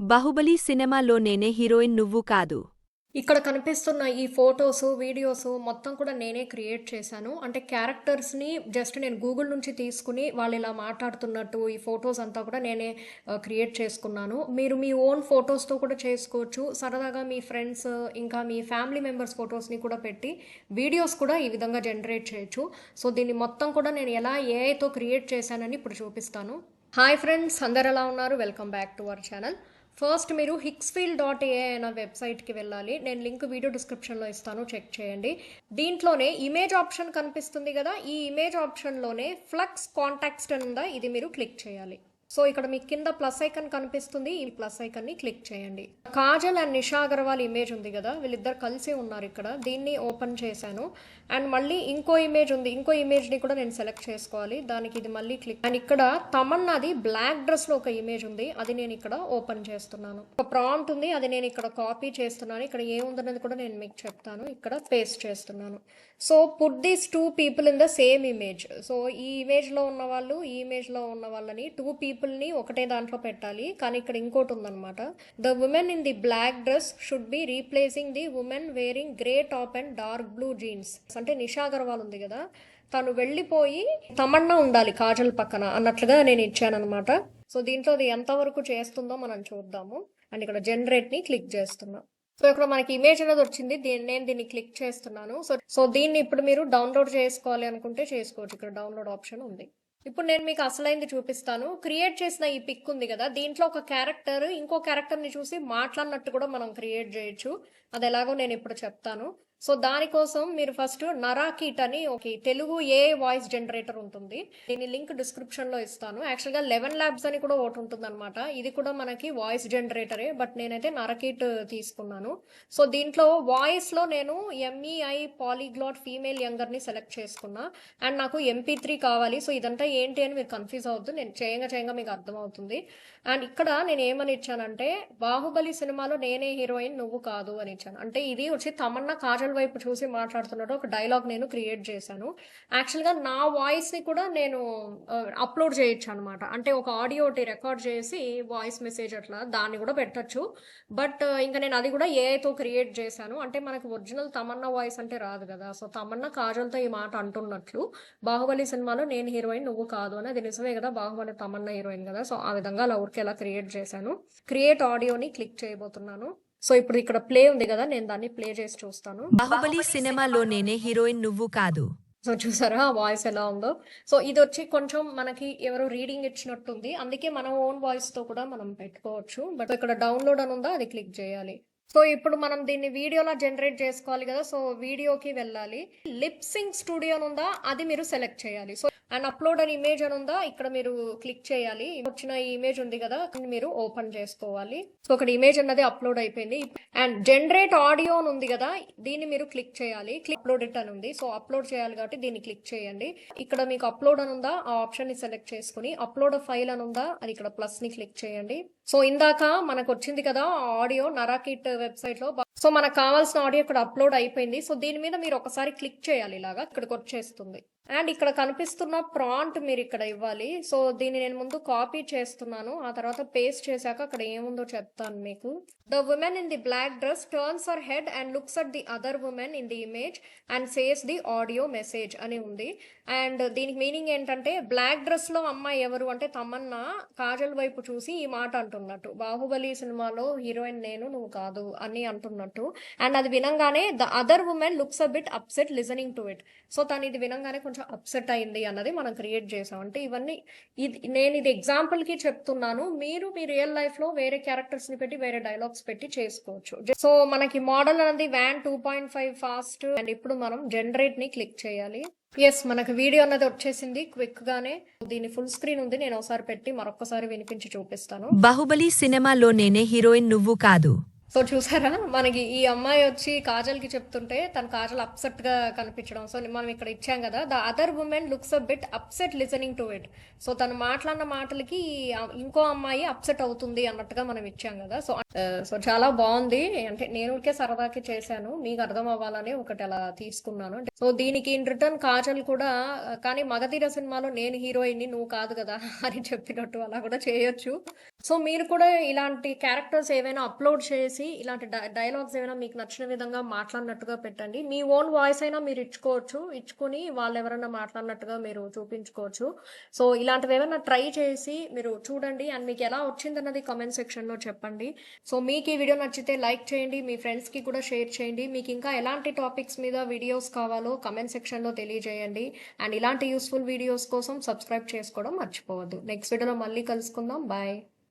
బాహుబలి సినిమాలో నేనే హీరోయిన్ నువ్వు కాదు. ఇక్కడ కనిపిస్తున్న ఈ ఫోటోస్, వీడియోస్ మొత్తం కూడా నేనే క్రియేట్ చేశాను. అంటే క్యారెక్టర్స్‌ని జస్ట్ నేను గూగుల్ నుంచి తీసుకొని వాళ్ళిలా మాట్లాడుతున్నట్టు ఈ ఫోటోస్ అంతా కూడా నేనే క్రియేట్ చేసుకున్నాను. మీరు మీ ఓన్ ఫోటోస్‌తో కూడా చేసుకోవచ్చు. సరదాగా మీ ఫ్రెండ్స్ ఇంకా మీ ఫ్యామిలీ మెంబర్స్ ఫోటోస్‌ని కూడా పెట్టి వీడియోస్ కూడా ఈ విధంగా జనరేట్ చేయొచ్చు. సో దీన్ని మొత్తం కూడా నేను ఎలా ఏఐతో క్రియేట్ చేశానని ఇప్పుడు చూపిస్తాను. హాయ్ ఫ్రెండ్స్, అందరు ఎలా ఉన్నారు? Welcome back to our channel. First మీరు hixfield.ai అనే వెబ్సైట్కి వెళ్ళాలి. నేను లింక్ వీడియో డిస్క్రిప్షన్లో ఇస్తాను, చెక్ చేయండి. దీంట్లోనే ఇమేజ్ ఆప్షన్ కనిపిస్తుంది కదా, ఈ ఇమేజ్ ఆప్షన్లోనే ఫ్లక్స్ కాంటాక్ట్స్ అని ఉందా, ఇది మీరు క్లిక్ చేయాలి. సో ఇక్కడ మీకు కింద ప్లస్ ఐకన్ కనిపిస్తుంది, ఈ ప్లస్ ఐకన్ని క్లిక్ చేయండి. Kajal and Nisha Agarwal image ఉంది కదా, వీళ్ళిద్దరు కలిసి ఉన్నారు ఇక్కడ. దీన్ని ఓపెన్ చేశాను. అండ్ మళ్ళీ ఇంకో ఇమేజ్ ఉంది, ఇంకో ఇమేజ్ని కూడా నేను సెలెక్ట్ చేసుకోవాలి. దానికి ఇది మళ్ళీ క్లిక్. అండ్ ఇక్కడ తమన్నాది బ్లాక్ డ్రెస్లో ఒక ఇమేజ్ ఉంది, అది నేను ఇక్కడ ఓపెన్ చేస్తున్నాను. ఒక ప్రాంప్ట్ ఉంది, అది నేను ఇక్కడ కాపీ చేస్తున్నాను. ఇక్కడ ఏముందనేది కూడా నేను మీకు చెప్తాను. ఇక్కడ పేస్ట్ చేస్తున్నాను. So put these two people in the same image. So ఈ ఇమేజ్లో ఉన్న వాళ్ళు, ఈ ఇమేజ్లో ఉన్న వాళ్ళని, టూ పీపుల్ని ఒకటే దాంట్లో పెట్టాలి. కానీ ఇక్కడ ఇంకోటి ఉందన్నమాట. The women in the black dress should be replacing the women wearing grey top and dark blue jeans. అంటే నిషా అగర్వాల్ ఉంది కదా, తను వెళ్ళిపోయి తమన్నా ఉండాలి కాజల్ పక్కన అన్నట్లుగా నేను ఇచ్చానమాట. సో దీంట్లో అది ఎంతవరకు చేస్తుందో మనం చూద్దాము. అండ్ ఇక్కడ జనరేట్ని క్లిక్ చేస్తున్నాం. సో ఇక్కడ మనకి ఇమేజ్ అనేది వచ్చింది, నేను దీన్ని క్లిక్ చేస్తున్నాను. సో దీన్ని ఇప్పుడు మీరు డౌన్లోడ్ చేసుకోవాలి అనుకుంటే చేసుకోవచ్చు. ఇక్కడ డౌన్లోడ్ ఆప్షన్ ఉంది. ఇప్పుడు నేను మీకు అసలైంది చూపిస్తాను. క్రియేట్ చేసిన ఈ పిక్ ఉంది కదా, దీంట్లో ఒక క్యారెక్టర్ ఇంకో క్యారెక్టర్ని చూసి మాట్లాడినట్టు కూడా మనం క్రియేట్ చేయొచ్చు. అది ఎలాగో నేను ఇప్పుడు చెప్తాను. సో దానికోసం మీరు ఫస్ట్ నరాకిట్ అని ఒక తెలుగు ఏ వాయిస్ జనరేటర్ ఉంటుంది. దీని లింక్ డిస్క్రిప్షన్లో ఇస్తాను. యాక్చువల్గా 11 ల్యాబ్స్ అని కూడా ఒకటి ఉంటుంది అనమాట. ఇది కూడా మనకి వాయిస్ జనరేటరే, బట్ నేనైతే నరకిట్ తీసుకున్నాను. సో దీంట్లో వాయిస్లో నేను ఎంఈఐ పాలీగ్లాట్ ఫీమేల్ యంగర్ని సెలెక్ట్ చేసుకున్నా. అండ్ నాకు MP3 కావాలి. సో ఇదంతా ఏంటి అని మీరు కన్ఫ్యూజ్ అవుతుంది, నేను చేయంగా మీకు అర్థమవుతుంది. అండ్ ఇక్కడ నేను ఏమని ఇచ్చానంటే, బాహుబలి సినిమాలో నేనే హీరోయిన్ నువ్వు కాదు అని ఇచ్చాను. అంటే ఇది వచ్చి తమన్నా కాజల్ వైపు చూసి మాట్లాడుతున్నట్టు ఒక డైలాగ్ నేను క్రియేట్ చేశాను. యాక్చువల్గా నా వాయిస్ని కూడా నేను అప్లోడ్ చేయొచ్చు అనమాట. అంటే ఒక ఆడియో ఒకటి రికార్డ్ చేసి వాయిస్ మెసేజ్ అట్లా దాన్ని కూడా పెట్టచ్చు. బట్ ఇంకా నేను అది కూడా ఏఐతో క్రియేట్ చేశాను. అంటే మనకు ఒరిజినల్ తమన్నా వాయిస్ అంటే రాదు కదా. సో తమన్నా కాజల్తో ఈ మాట అంటున్నట్లు, బాహుబలి సినిమాలో నేను హీరోయిన్ నువ్వు కాదు అని. అది నిజమే కదా, బాహుబలి తమన్నా హీరోయిన్ కదా. సో ఆ విధంగా అలా ఊరికి ఎలా క్రియేట్ చేశాను. క్రియేట్ ఆడియోని క్లిక్ చేయబోతున్నాను. సో ఇప్పుడు ఇక్కడ ప్లే ఉంది కదా, నేను దాన్ని ప్లే చేసి చూస్తాను. బాహుబలి సినిమాలో నేనే హీరోయిన్ నువ్వు కాదు. సో చూసారా వాయిస్ ఎలా ఉందో. సో ఇది వచ్చి కొంచెం మనకి ఎవరో రీడింగ్ ఇచ్చినట్టుంది, అందుకే మన ఓన్ వాయిస్ తో కూడా మనం పెట్టుకోవచ్చు. బట్ ఇక్కడ డౌన్లోడ్ అని ఉందా, అది క్లిక్ చేయాలి. సో ఇప్పుడు మనం దీన్ని వీడియోలా జనరేట్ చేసుకోవాలి కదా. సో వీడియోకి వెళ్ళాలి. లిప్సింగ్ స్టూడియో అని ఉందా, అది మీరు సెలెక్ట్ చేయాలి. సో అండ్ అప్లోడ్ అని ఇమేజ్ అని ఉందా, ఇక్కడ మీరు క్లిక్ చేయాలి. వచ్చిన ఈ ఇమేజ్ ఉంది కదా, మీరు ఓపెన్ చేసుకోవాలి. సో ఇక్కడ ఇమేజ్ అన్నది అప్లోడ్ అయిపోయింది. అండ్ జనరేట్ ఆడియో అని ఉంది కదా, దీన్ని మీరు క్లిక్ చేయాలి. అప్లోడ్ ఇట్ అని ఉంది. సో అప్లోడ్ చేయాలి కాబట్టి దీన్ని క్లిక్ చేయండి. ఇక్కడ మీకు అప్లోడ్ అని ఉందా, ఆ ఆప్షన్ ని సెలెక్ట్ చేసుకుని అప్లోడ్ ఫైల్ అని ఉందా, అది ఇక్కడ ప్లస్ ని క్లిక్ చేయండి. సో ఇందాక మనకు వచ్చింది కదా ఆడియో నరాకిట్ వెబ్సైట్ లో. సో మనకు కావాల్సిన ఆడియో ఇక్కడ అప్లోడ్ అయిపోయింది. సో దీని మీద మీరు ఒకసారి క్లిక్ చేయాలి, ఇలాగా ఇక్కడికి వచ్చేస్తుంది. అండ్ ఇక్కడ కనిపిస్తున్న ప్రాంప్ట్ మీరు ఇక్కడ ఇవ్వాలి. సో దీన్ని నేను ముందు కాపీ చేస్తున్నాను, ఆ తర్వాత పేస్ట్ చేశాక అక్కడ ఏముందో చెప్తాను మీకు. The women in the black dress turns her head and looks at the other women in the image and says the audio message అని ఉంది. అండ్ దీనికి మీనింగ్ ఏంటంటే, బ్లాక్ డ్రెస్ లో అమ్మాయి ఎవరు అంటే తమన్నా కాజల్ వైపు చూసి ఈ మాట అంటున్నట్టు, బాహుబలి సినిమాలో హీరోయిన్ నేను నువ్వు కాదు అని అంటున్నట్టు. అండ్ అది వినంగానే the other women looks a bit upset listening to it. So తను ఇది వినంగానే కొంచెం అప్సెట్ అయింది అన్నది మనం క్రియేట్ చేసాం. అంటే ఇవన్నీ నేను ఇది ఎగ్జాంపుల్ కి చెప్తున్నాను. మీరు మీ రియల్ లైఫ్ లో వేరే క్యారెక్టర్స్ ని పెట్టి వేరే డైలాగ్స్ పెట్టి చేసుకోవచ్చు. సో మనకి మోడల్ అనేది వ్యాన్ 2.5 ఫాస్ట్. అండ్ ఇప్పుడు మనం జనరేట్ ని క్లిక్ చేయాలి. ఎస్, మనకు వీడియో అన్నది వచ్చేసింది క్విక్ గానే. దీని ఫుల్ స్క్రీన్ ఉంది, నేను ఒకసారి పెట్టి మరొకసారి వినిపించి చూపిస్తాను. బాహుబలి సినిమాలో నేనే హీరోయిన్ నువ్వు కాదు. సో చూసారా, మనకి ఈ అమ్మాయి వచ్చి కాజల్కి చెప్తుంటే తను కాజల్ అప్సెట్ గా కనిపించడం. సో మనం ఇక్కడ ఇచ్చాం కదా, the other women looks a bit upset listening to it. So తను మాట్లాడిన మాటలకి ఇంకో అమ్మాయి అప్సెట్ అవుతుంది అన్నట్టుగా మనం ఇచ్చాం కదా. సో చాలా బాగుంది. అంటే నేను ఊరికే సరదాకి చేశాను, మీకు అర్థం అవ్వాలని ఒకటి అలా తీసుకున్నాను. సో దీనికి ఇన్ రిటర్న్ కాజల్ కూడా, కానీ మగధీర సినిమాలో నేను హీరోయిన్ నువ్వు కాదు కదా అని చెప్పినట్టు అలా కూడా చేయొచ్చు. సో మీరు కూడా ఇలాంటి క్యారెక్టర్స్ ఏవైనా అప్లోడ్ చేసి ఇలాంటి డైలాగ్స్ ఏమైనా మీకు నచ్చిన విధంగా మాట్లాడినట్టుగా పెట్టండి. మీ ఓన్ వాయిస్ అయినా మీరు ఇచ్చుకోవచ్చు. ఇచ్చుకొని వాళ్ళెవరన్నా మాట్లాడినట్టుగా మీరు చూపించుకోవచ్చు. సో ఇలాంటివి ఏమైనా ట్రై చేసి మీరు చూడండి. అండ్ మీకు ఎలా వచ్చిందన్నది కామెంట్ సెక్షన్‌లో చెప్పండి. సో మీకు ఈ వీడియో నచ్చితే లైక్ చేయండి. మీ ఫ్రెండ్స్‌కి కూడా షేర్ చేయండి. మీకు ఇంకా ఎలాంటి టాపిక్స్ మీద వీడియోస్ కావాలో కామెంట్ సెక్షన్‌లో తెలియజేయండి. అండ్ ఇలాంటి యూస్‌ఫుల్ వీడియోస్ కోసం సబ్స్క్రైబ్ చేసుకోవడం మర్చిపోవద్దు. నెక్స్ట్ వీడియోలో మళ్ళీ కలుసుకుందాం. బాయ్.